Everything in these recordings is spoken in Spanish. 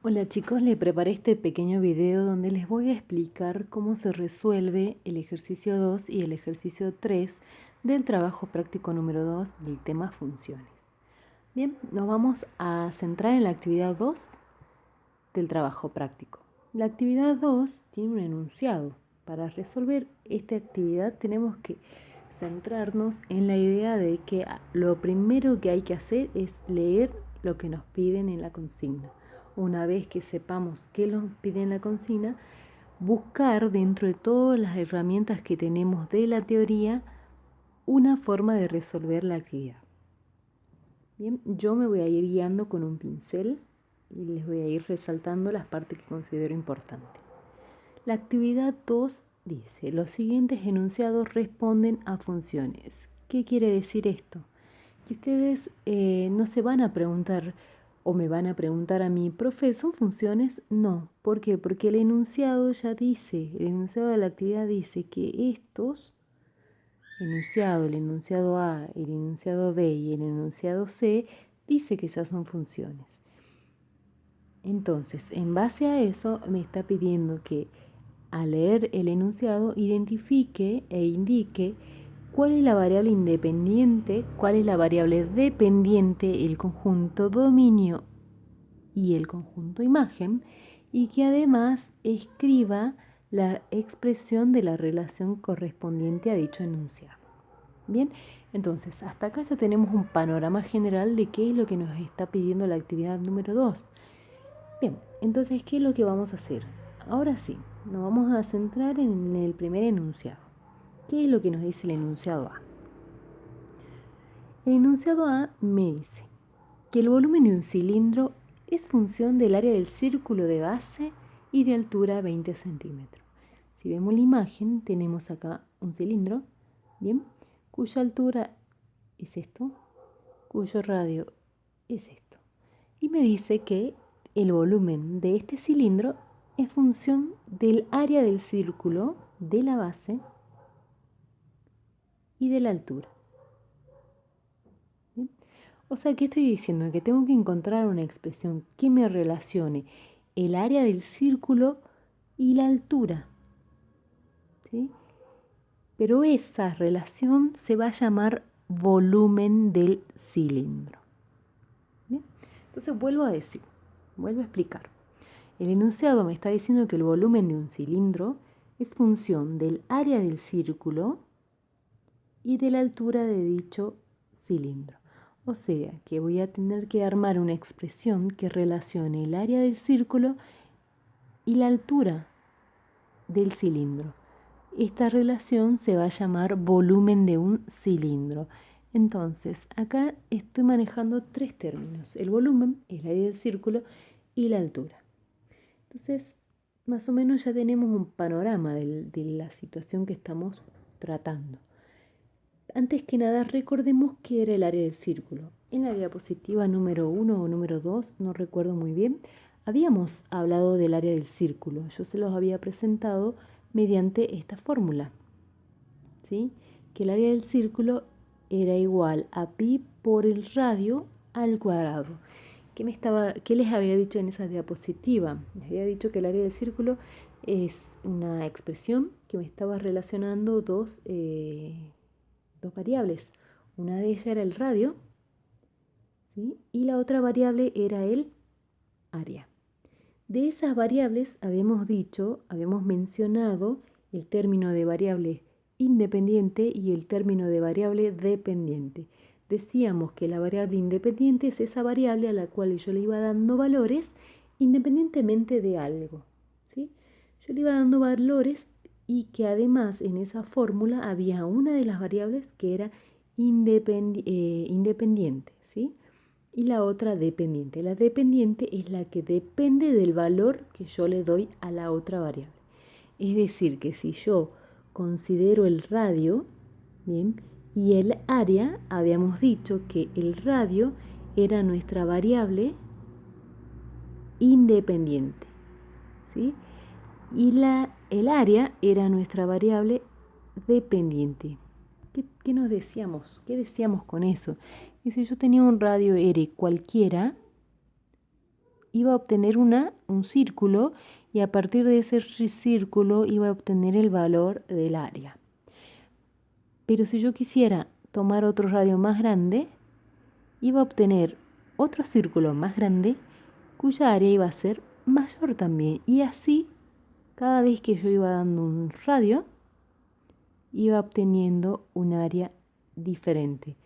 Hola chicos, les preparé este pequeño video donde les voy a explicar cómo se resuelve el ejercicio 2 y el ejercicio 3 del trabajo práctico número 2 del tema funciones. Bien, nos vamos a centrar en la actividad 2 del trabajo práctico. La actividad 2 tiene un enunciado. Para resolver esta actividad tenemos que centrarnos en la idea de que lo primero que hay que hacer es leer lo que nos piden en la consigna. Una vez que sepamos qué nos piden en la consigna, buscar dentro de todas las herramientas que tenemos de la teoría una forma de resolver la actividad. Bien, yo me voy a ir guiando con un pincel y les voy a ir resaltando las partes que considero importantes. La actividad 2 dice, los siguientes enunciados responden a funciones. ¿Qué quiere decir esto? Que ustedes no se van a preguntar o me van a preguntar a mí, profe, ¿son funciones? No. ¿Por qué? Porque el enunciado ya dice, el enunciado de la actividad dice que estos enunciado, el enunciado A, el enunciado B y el enunciado C dice que ya son funciones. Entonces, en base a eso, me está pidiendo que al leer el enunciado identifique e indique cuál es la variable independiente, cuál es la variable dependiente, el conjunto dominio y el conjunto imagen, y que además escriba la expresión de la relación correspondiente a dicho enunciado. Bien, entonces hasta acá ya tenemos un panorama general de qué es lo que nos está pidiendo la actividad número 2. Bien, entonces, ¿qué es lo que vamos a hacer? Ahora sí, nos vamos a centrar en el primer enunciado. ¿Qué es lo que nos dice el enunciado A? El enunciado A me dice que el volumen de un cilindro es función del área del círculo de base y de altura 20 centímetros. Si vemos la imagen, tenemos acá un cilindro, bien, cuya altura es esto, cuyo radio es esto. Y me dice que el volumen de este cilindro es función del área del círculo, de la base y de la altura. ¿Bien? O sea, ¿qué estoy diciendo? Que tengo que encontrar una expresión que me relacione el área del círculo y la altura. ¿Sí? Pero esa relación se va a llamar volumen del cilindro. ¿Bien? Entonces vuelvo a decir, vuelvo a explicar. El enunciado me está diciendo que el volumen de un cilindro es función del área del círculo y de la altura de dicho cilindro. O sea, que voy a tener que armar una expresión que relacione el área del círculo y la altura del cilindro. Esta relación se va a llamar volumen de un cilindro. Entonces, acá estoy manejando tres términos. El volumen, el área del círculo y la altura. Entonces, más o menos ya tenemos un panorama de la situación que estamos tratando. Antes que nada, recordemos qué era el área del círculo. En la diapositiva número 1 o número 2, no recuerdo muy bien, habíamos hablado del área del círculo. Yo se los había presentado mediante esta fórmula, ¿sí? Que el área del círculo era igual a pi por el radio al cuadrado. ¿Qué les había dicho en esa diapositiva? Les había dicho que el área del círculo es una expresión que me estaba relacionando dos variables. Una de ellas era el radio, ¿sí? Y la otra variable era el área. De esas variables habíamos mencionado el término de variable independiente y el término de variable dependiente. Decíamos que la variable independiente es esa variable a la cual yo le iba dando valores independientemente de algo, ¿sí? Yo le iba dando valores y que además en esa fórmula había una de las variables que era independiente, ¿sí? Y la otra dependiente. La dependiente es la que depende del valor que yo le doy a la otra variable. Es decir, que si yo considero el radio, bien, y el área, habíamos dicho que el radio era nuestra variable independiente, ¿sí? Y el área era nuestra variable dependiente. ¿Qué nos decíamos? ¿Qué decíamos con eso? Y si yo tenía un radio R cualquiera, iba a obtener un círculo y a partir de ese círculo iba a obtener el valor del área. Pero si yo quisiera tomar otro radio más grande, iba a obtener otro círculo más grande cuya área iba a ser mayor también. Y así, cada vez que yo iba dando un radio, iba obteniendo un área diferente.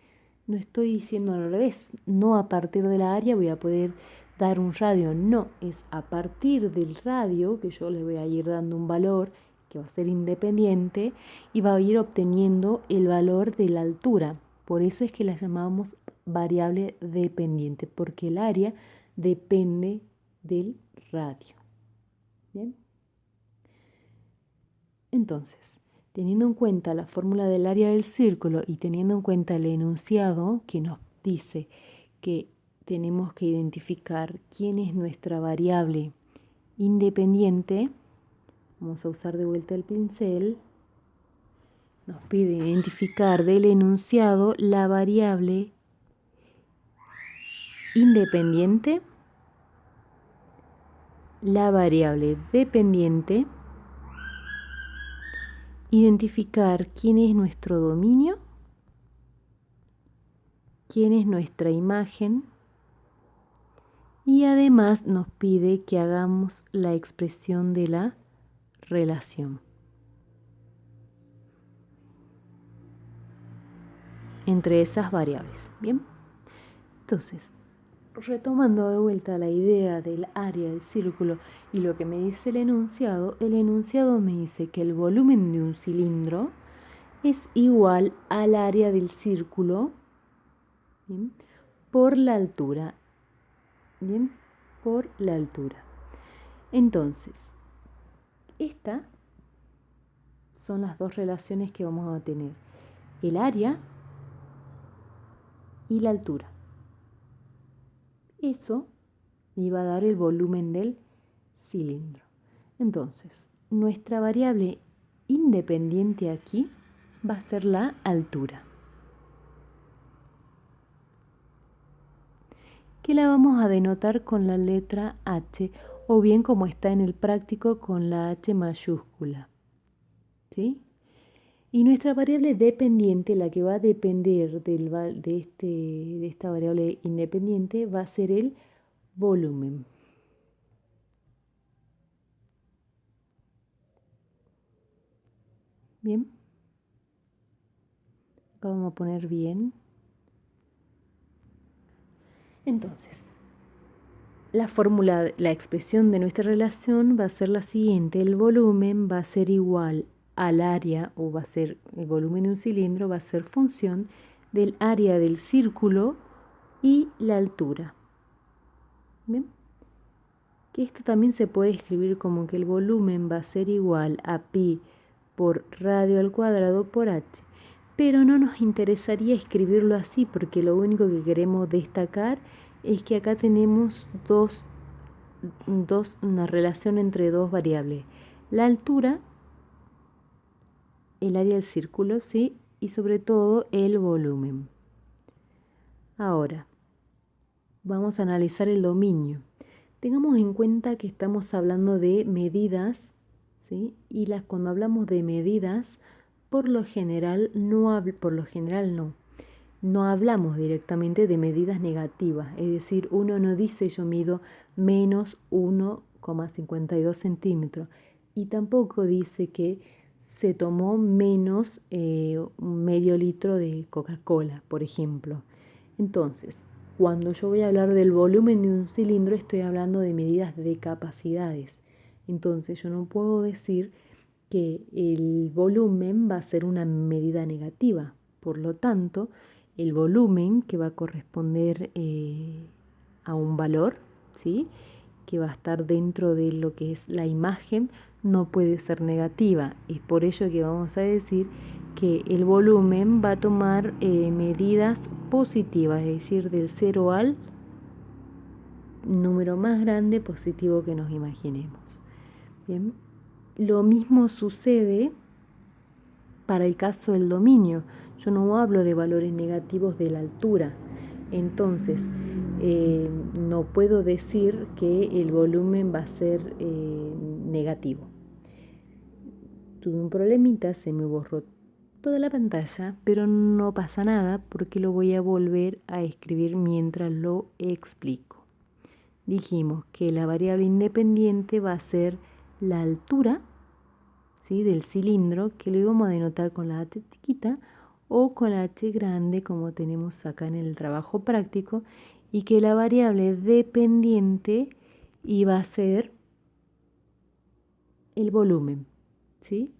No estoy diciendo al revés, no a partir de la área voy a poder dar un radio, no, es a partir del radio que yo le voy a ir dando un valor que va a ser independiente y va a ir obteniendo el valor de la altura. Por eso es que la llamamos variable dependiente, porque el área depende del radio. ¿Bien? Entonces, teniendo en cuenta la fórmula del área del círculo y teniendo en cuenta el enunciado que nos dice que tenemos que identificar quién es nuestra variable independiente, vamos a usar de vuelta el pincel, nos pide identificar del enunciado la variable independiente, la variable dependiente, identificar quién es nuestro dominio, quién es nuestra imagen y además nos pide que hagamos la expresión de la relación entre esas variables. Bien, entonces, retomando de vuelta la idea del área del círculo y lo que me dice el enunciado me dice que el volumen de un cilindro es igual al área del círculo, ¿bien?, por la altura. Bien, por la altura. Entonces, estas son las dos relaciones que vamos a tener: el área y la altura. Eso me va a dar el volumen del cilindro. Entonces, nuestra variable independiente aquí va a ser la altura, que la vamos a denotar con la letra H, o bien como está en el práctico con la H mayúscula. ¿Sí? Y nuestra variable dependiente, la que va a depender de esta variable independiente, va a ser el volumen. Bien. Acá vamos a poner bien. Entonces, la fórmula, la expresión de nuestra relación va a ser la siguiente: el volumen va a ser igual al área, o va a ser el volumen de un cilindro, va a ser función del área del círculo y la altura. ¿Bien? Que esto también se puede escribir como que el volumen va a ser igual a pi por radio al cuadrado por h. Pero no nos interesaría escribirlo así, porque lo único que queremos destacar es que acá tenemos una relación entre dos variables: la altura, el área del círculo, ¿sí?, y sobre todo el volumen. Ahora, vamos a analizar el dominio. Tengamos en cuenta que estamos hablando de medidas, ¿sí? Y cuando hablamos de medidas, por lo general no hablamos directamente de medidas negativas. Es decir, uno no dice yo mido menos 1,52 centímetros. Y tampoco dice que se tomó menos medio litro de Coca-Cola, por ejemplo. Entonces, cuando yo voy a hablar del volumen de un cilindro, estoy hablando de medidas de capacidades. Entonces, yo no puedo decir que el volumen va a ser una medida negativa. Por lo tanto, el volumen, que va a corresponder a un valor, ¿sí?, que va a estar dentro de lo que es la imagen, no puede ser negativa. Es por ello que vamos a decir que el volumen va a tomar medidas positivas, es decir, del 0 al número más grande positivo que nos imaginemos. Bien. Lo mismo sucede para el caso del dominio. Yo no hablo de valores negativos de la altura. Entonces, no puedo decir que el volumen va a ser negativo. Tuve un problemita, se me borró toda la pantalla, pero no pasa nada porque lo voy a volver a escribir mientras lo explico. Dijimos que la variable independiente va a ser la altura, ¿sí?, del cilindro, que lo íbamos a denotar con la H chiquita o con la H grande, como tenemos acá en el trabajo práctico, y que la variable dependiente iba a ser el volumen, ¿sí?,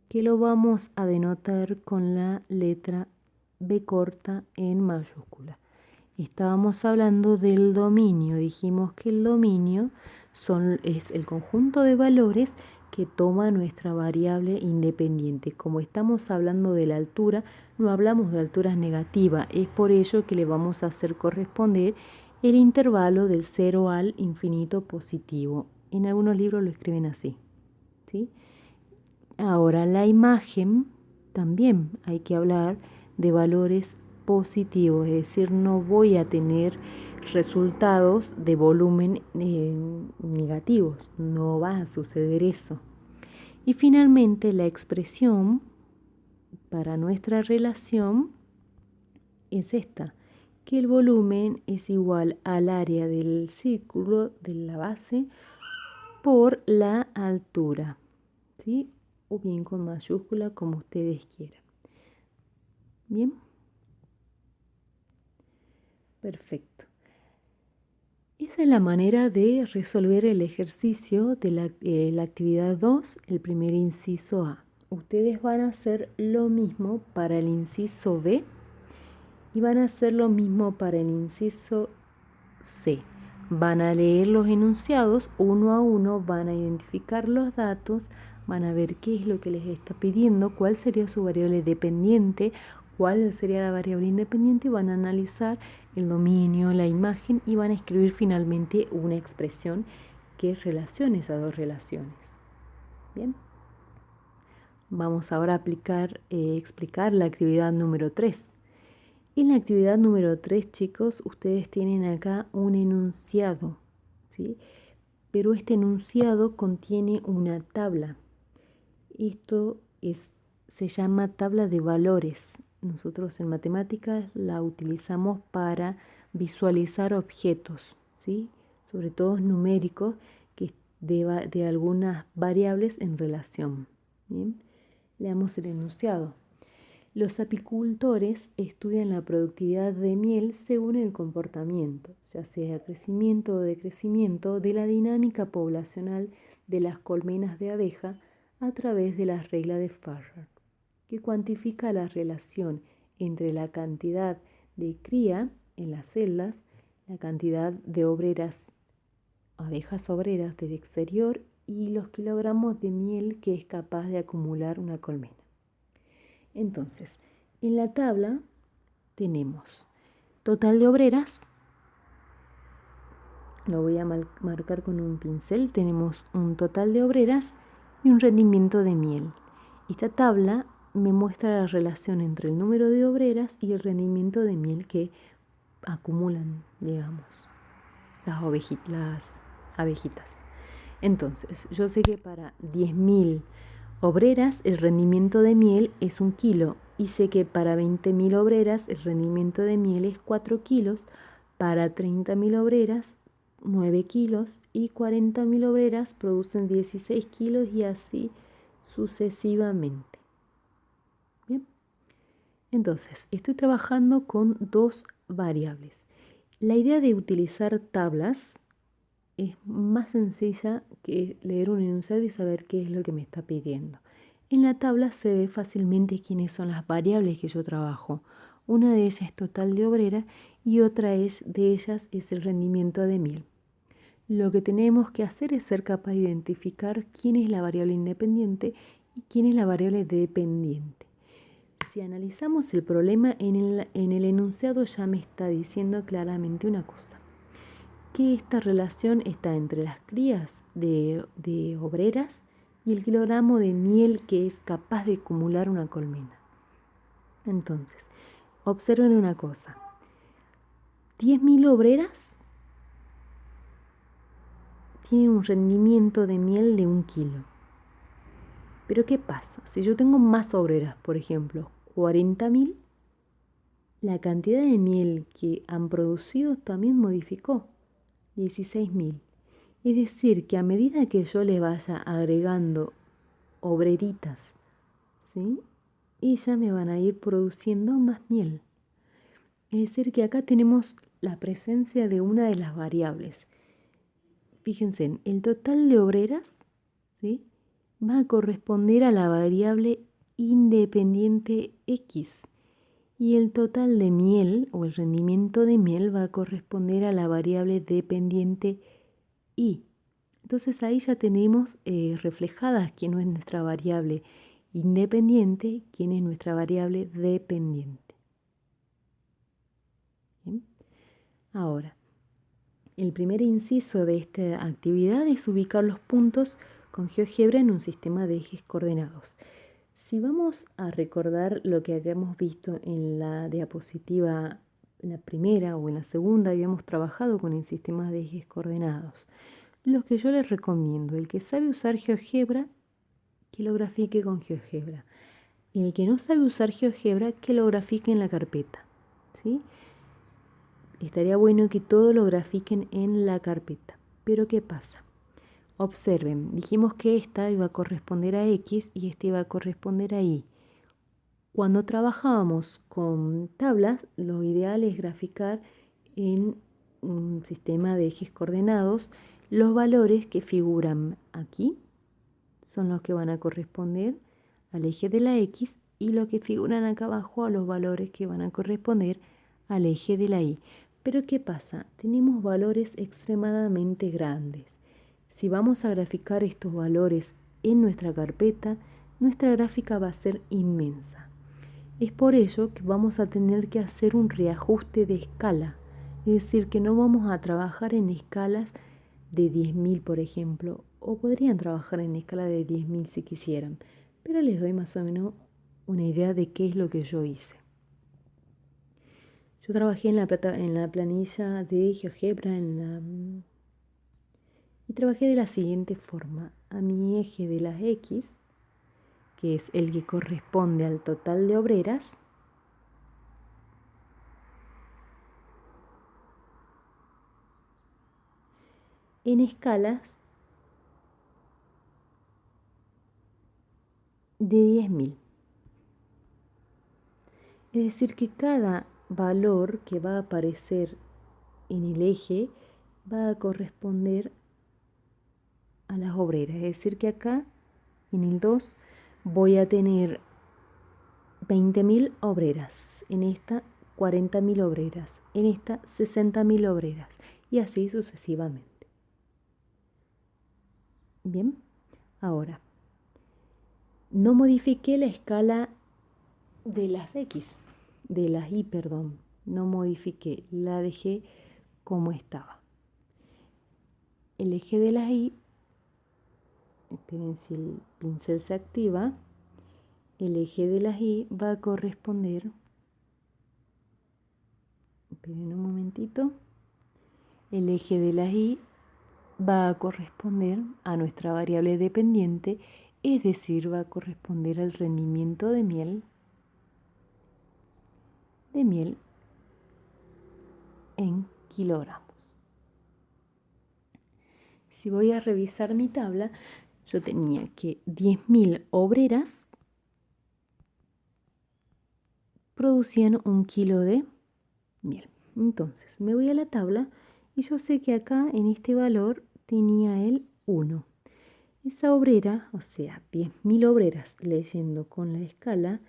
que lo vamos a denotar con la letra B corta en mayúscula. Estábamos hablando del dominio. Dijimos que el dominio es el conjunto de valores que toma nuestra variable independiente. Como estamos hablando de la altura, no hablamos de alturas negativas. Es por ello que le vamos a hacer corresponder el intervalo del 0 al infinito positivo. En algunos libros lo escriben así, ¿sí? Ahora, la imagen también hay que hablar de valores positivos, es decir, no voy a tener resultados de volumen negativos, no va a suceder eso. Y finalmente, la expresión para nuestra relación es esta, que el volumen es igual al área del círculo de la base por la altura, ¿sí?, o bien con mayúscula, como ustedes quieran. Bien, perfecto. Esa es la manera de resolver el ejercicio de la actividad 2, el primer inciso A. Ustedes van a hacer lo mismo para el inciso B y van a hacer lo mismo para el inciso C. Van a leer los enunciados uno a uno, van a identificar los datos, van a ver qué es lo que les está pidiendo, cuál sería su variable dependiente, cuál sería la variable independiente, van a analizar el dominio, la imagen y van a escribir finalmente una expresión que relacione esas dos relaciones. Bien. Vamos ahora a explicar la actividad número 3. En la actividad número 3, chicos, ustedes tienen acá un enunciado, ¿sí? Pero este enunciado contiene una tabla. Esto se llama tabla de valores. Nosotros en matemáticas la utilizamos para visualizar objetos, ¿sí?, sobre todo numéricos, que de algunas variables en relación. Bien, leamos el enunciado. Los apicultores estudian la productividad de miel según el comportamiento, ya sea crecimiento o decrecimiento, de la dinámica poblacional de las colmenas de abeja a través de la regla de Farrar, que cuantifica la relación entre la cantidad de cría en las celdas, la cantidad de abejas obreras del exterior y los kilogramos de miel que es capaz de acumular una colmena. Entonces, en la tabla tenemos total de obreras, lo voy a marcar con un pincel, tenemos un total de obreras y un rendimiento de miel. Esta tabla me muestra la relación entre el número de obreras y el rendimiento de miel que acumulan, digamos, las abejitas. Entonces, yo sé que para 10.000 obreras el rendimiento de miel es 1 kilo y sé que para 20.000 obreras el rendimiento de miel es 4 kilos, para 30.000 obreras 9 kilos y 40.000 obreras producen 16 kilos y así sucesivamente. Bien, entonces estoy trabajando con dos variables. La idea de utilizar tablas es más sencilla que leer un enunciado y saber qué es lo que me está pidiendo. En la tabla se ve fácilmente quiénes son las variables que yo trabajo. Una de ellas es total de obreras y otra de ellas es el rendimiento de miel. Lo que tenemos que hacer es ser capaz de identificar quién es la variable independiente y quién es la variable dependiente. Si analizamos el problema en el enunciado, ya me está diciendo claramente una cosa, que esta relación está entre las crías de obreras y el kilogramo de miel que es capaz de acumular una colmena. Entonces, observen una cosa. 10.000 obreras tienen un rendimiento de miel de 1 kilo. Pero ¿qué pasa? Si yo tengo más obreras, por ejemplo, 40.000, la cantidad de miel que han producido también modificó, 16.000. Es decir, que a medida que yo le vaya agregando obreritas, ¿sí? Ellas me van a ir produciendo más miel. Es decir, que acá tenemos la presencia de una de las variables. Fíjense, el total de obreras, ¿sí?, va a corresponder a la variable independiente X. Y el total de miel o el rendimiento de miel va a corresponder a la variable dependiente Y. Entonces ahí ya tenemos reflejadas quién es nuestra variable independiente, quién es nuestra variable dependiente. ¿Bien? Ahora, el primer inciso de esta actividad es ubicar los puntos con GeoGebra en un sistema de ejes coordenados. Si vamos a recordar lo que habíamos visto en la diapositiva, en la primera o en la segunda, habíamos trabajado con el sistema de ejes coordenados. Lo que yo les recomiendo, el que sabe usar GeoGebra, que lo grafique con GeoGebra. Y el que no sabe usar GeoGebra, que lo grafique en la carpeta, ¿sí? Estaría bueno que todo lo grafiquen en la carpeta. Pero ¿qué pasa? Observen, dijimos que esta iba a corresponder a X y esta iba a corresponder a Y. Cuando trabajábamos con tablas, lo ideal es graficar en un sistema de ejes coordenados los valores que figuran aquí son los que van a corresponder al eje de la X y los que figuran acá abajo a los valores que van a corresponder al eje de la Y. Pero ¿qué pasa? Tenemos valores extremadamente grandes. Si vamos a graficar estos valores en nuestra carpeta, nuestra gráfica va a ser inmensa. Es por ello que vamos a tener que hacer un reajuste de escala. Es decir, que no vamos a trabajar en escalas de 10.000, por ejemplo, o podrían trabajar en escala de 10.000 si quisieran, pero les doy más o menos una idea de qué es lo que yo hice. Yo trabajé en la planilla de GeoGebra y trabajé de la siguiente forma. A mi eje de las X, que es el que corresponde al total de obreras, en escalas de 10.000. Es decir, que cada valor que va a aparecer en el eje va a corresponder a las obreras. Es decir, que acá en el 2 voy a tener 20.000 obreras, en esta 40.000 obreras, en esta 60.000 obreras y así sucesivamente. Bien, ahora no modifiqué la escala de las X, de las Y, perdón, no modifiqué, la dejé como estaba. El eje de las Y, esperen si el pincel se activa, el eje de las Y va a corresponder, esperen un momentito, el eje de las Y va a corresponder a nuestra variable dependiente, es decir, va a corresponder al rendimiento de miel en kilogramos. Si voy a revisar mi tabla, yo tenía que 10.000 obreras producían 1 kilo de miel. Entonces me voy a la tabla y yo sé que acá en este valor tenía el 1. Esa obrera, o sea, 10.000 obreras leyendo con la escala,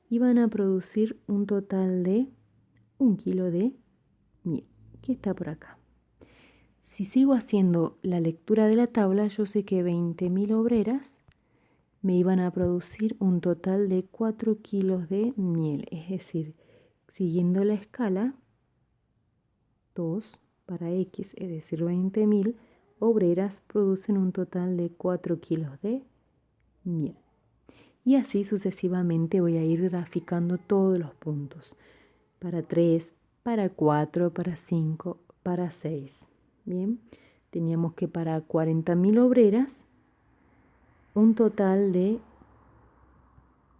iban a producir un total de 1 kilo de miel, que está por acá. Si sigo haciendo la lectura de la tabla, yo sé que 20.000 obreras me iban a producir un total de 4 kilos de miel. Es decir, siguiendo la escala, 2 para X, es decir, 20.000 obreras producen un total de 4 kilos de miel. Y así sucesivamente voy a ir graficando todos los puntos. Para 3, para 4, para 5, para 6. Bien, teníamos que para 40.000 obreras, un total de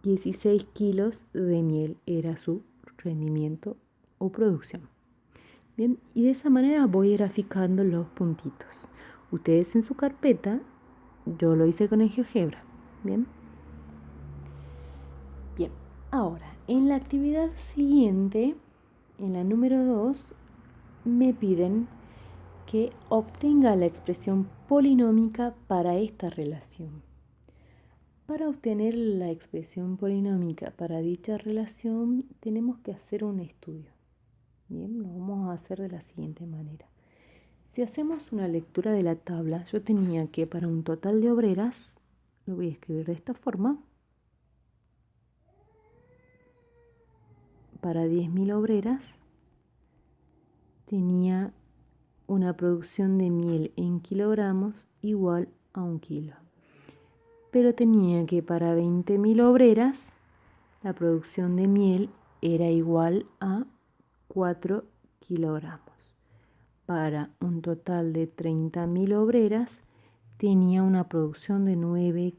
16 kilos de miel era su rendimiento o producción. Bien, y de esa manera voy graficando los puntitos. Ustedes en su carpeta, yo lo hice con el GeoGebra. Bien. Bien, ahora en la actividad siguiente, en la número 2, me piden que obtenga la expresión polinómica para esta relación. Para obtener la expresión polinómica para dicha relación tenemos que hacer un estudio. Bien, lo vamos a hacer de la siguiente manera. Si hacemos una lectura de la tabla, yo tenía que para un total de obreras, lo voy a escribir de esta forma, para 10.000 obreras tenía una producción de miel en kilogramos igual a 1 kilo. Pero tenía que para 20.000 obreras la producción de miel era igual a 4 kilogramos. Para un total de 30.000 obreras tenía una producción de 9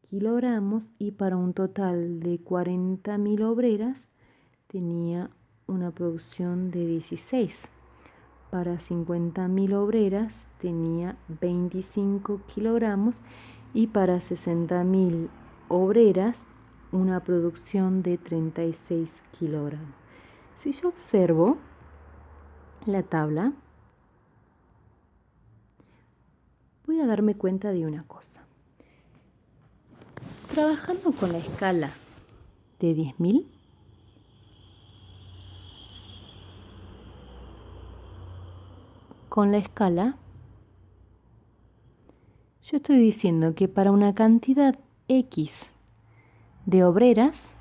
kilogramos y para un total de 40.000 obreras tenía una producción de 16. Para 50.000 obreras tenía 25 kilogramos y para 60.000 obreras una producción de 36 kilogramos. Si yo observo la tabla, voy a darme cuenta de una cosa. Trabajando con la escala de 10.000, con la escala, yo estoy diciendo que para una cantidad X de obreras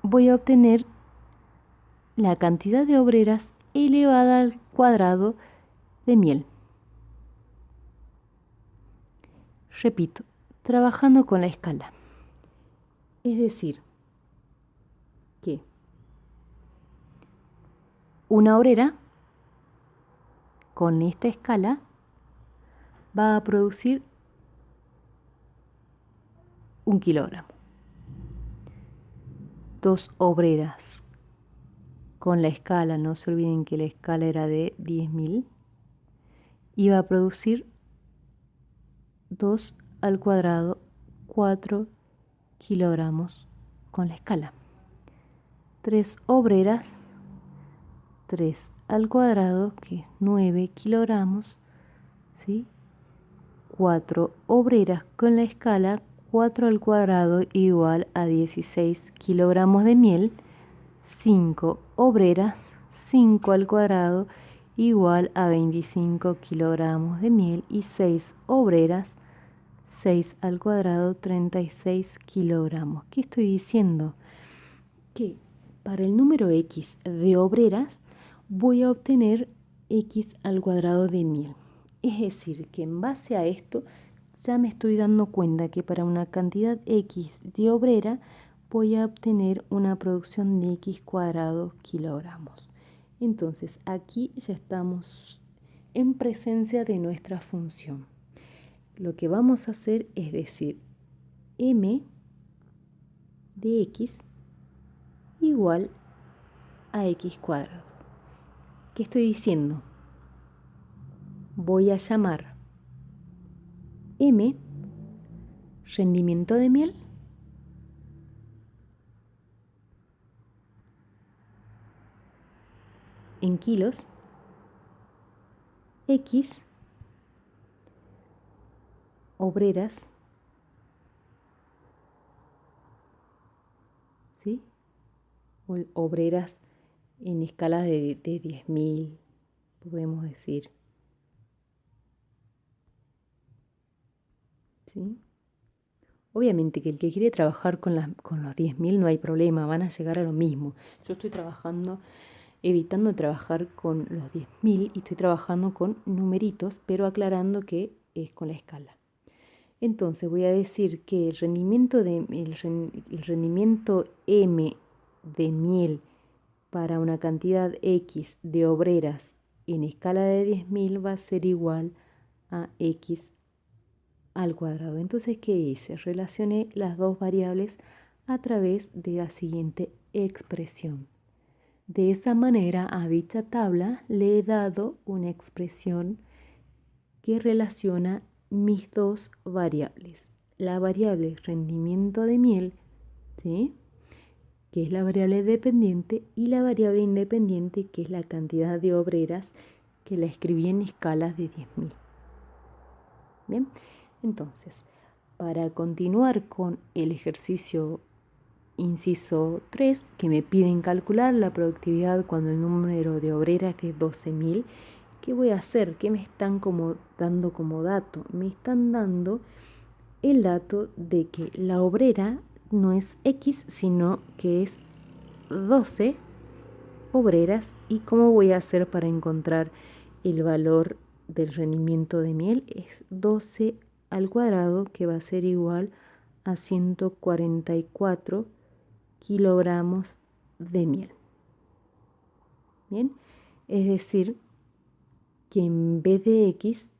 voy a obtener la cantidad de obreras elevada al cuadrado de miel. Repito, trabajando con la escala. Es decir, que una obrera con esta escala va a producir 1 kilogramo. 2 obreras con la escala, no se olviden que la escala era de 10.000, iba a producir 2 al cuadrado, 4 kilogramos con la escala. 3 obreras, 3 al cuadrado, que es 9 kilogramos, ¿sí? 4 obreras con la escala, 4 al cuadrado igual a 16 kilogramos de miel. 5 obreras, 5 al cuadrado igual a 25 kilogramos de miel. Y 6 obreras, 6 al cuadrado, 36 kilogramos. ¿Qué estoy diciendo? Que para el número X de obreras voy a obtener X al cuadrado de miel. Es decir, que en base a esto ya me estoy dando cuenta que para una cantidad X de obrera voy a obtener una producción de X cuadrado kilogramos. Entonces aquí ya estamos en presencia de nuestra función. Lo que vamos a hacer es decir M de X igual a X cuadrado. ¿Qué estoy diciendo? Voy a llamar M rendimiento de miel en kilos, X obreras, ¿sí? Obreras en escalas de 10.000, podemos decir. ¿Sí? Obviamente que el que quiere trabajar con los 10.000 no hay problema, van a llegar a lo mismo. Yo estoy evitando trabajar con los 10.000 y estoy trabajando con numeritos, pero aclarando que es con la escala. Entonces voy a decir que el rendimiento M de miel para una cantidad X de obreras en escala de 10.000 va a ser igual a X al cuadrado. Entonces, ¿qué hice? Relacioné las dos variables a través de la siguiente expresión. De esa manera, a dicha tabla le he dado una expresión que relaciona mis dos variables. La variable rendimiento de miel, ¿sí?, que es la variable dependiente, y la variable independiente, que es la cantidad de obreras, que la escribí en escalas de 10.000. Bien, entonces, para continuar con el ejercicio inciso 3, que me piden calcular la productividad cuando el número de obreras es de 12.000, ¿qué voy a hacer? ¿Qué me están dando como dato? Me están dando el dato de que la obrera no es X, sino que es 12 obreras. ¿Y cómo voy a hacer para encontrar el valor del rendimiento de miel? Es 12 al cuadrado, que va a ser igual a 144 kilogramos de miel. Bien, es decir, que en vez de X,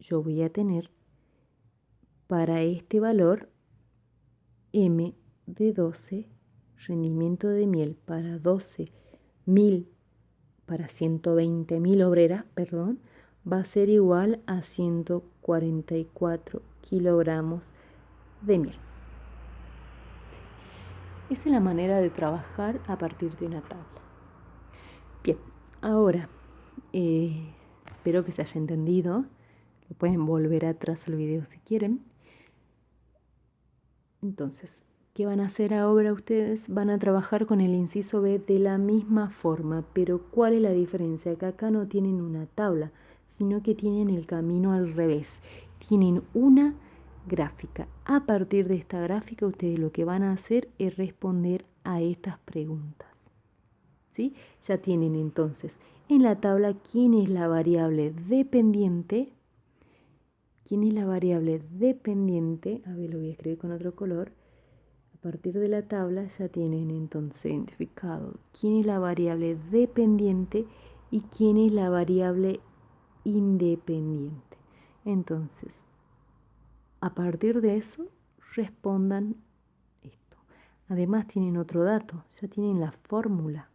yo voy a tener para este valor M de 12, rendimiento de miel para 12.000, para 120.000 obreras, perdón, va a ser igual a 144 kilogramos de miel. Esa es la manera de trabajar a partir de una tabla. Bien, ahora espero que se haya entendido. Lo pueden volver atrás al video si quieren. Entonces, ¿qué van a hacer ahora ustedes? Van a trabajar con el inciso B de la misma forma, pero ¿cuál es la diferencia? Que acá no tienen una tabla, sino que tienen el camino al revés. Tienen una gráfica. A partir de esta gráfica, ustedes lo que van a hacer es responder a estas preguntas, ¿sí? Ya tienen entonces en la tabla quién es la variable dependiente. ¿Quién es la variable dependiente? A ver, lo voy a escribir con otro color. A partir de la tabla ya tienen entonces identificado quién es la variable dependiente y quién es la variable independiente. Entonces, a partir de eso, respondan esto. Además tienen otro dato, ya tienen la fórmula,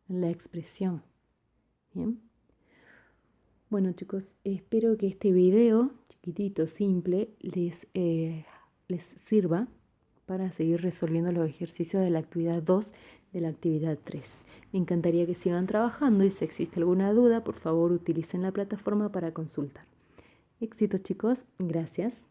la expresión. Bien. Bueno, chicos, espero que este video chiquitito, simple, les sirva para seguir resolviendo los ejercicios de la actividad 2 de la actividad 3. Me encantaría que sigan trabajando y si existe alguna duda, por favor utilicen la plataforma para consultar. Éxitos, chicos. Gracias.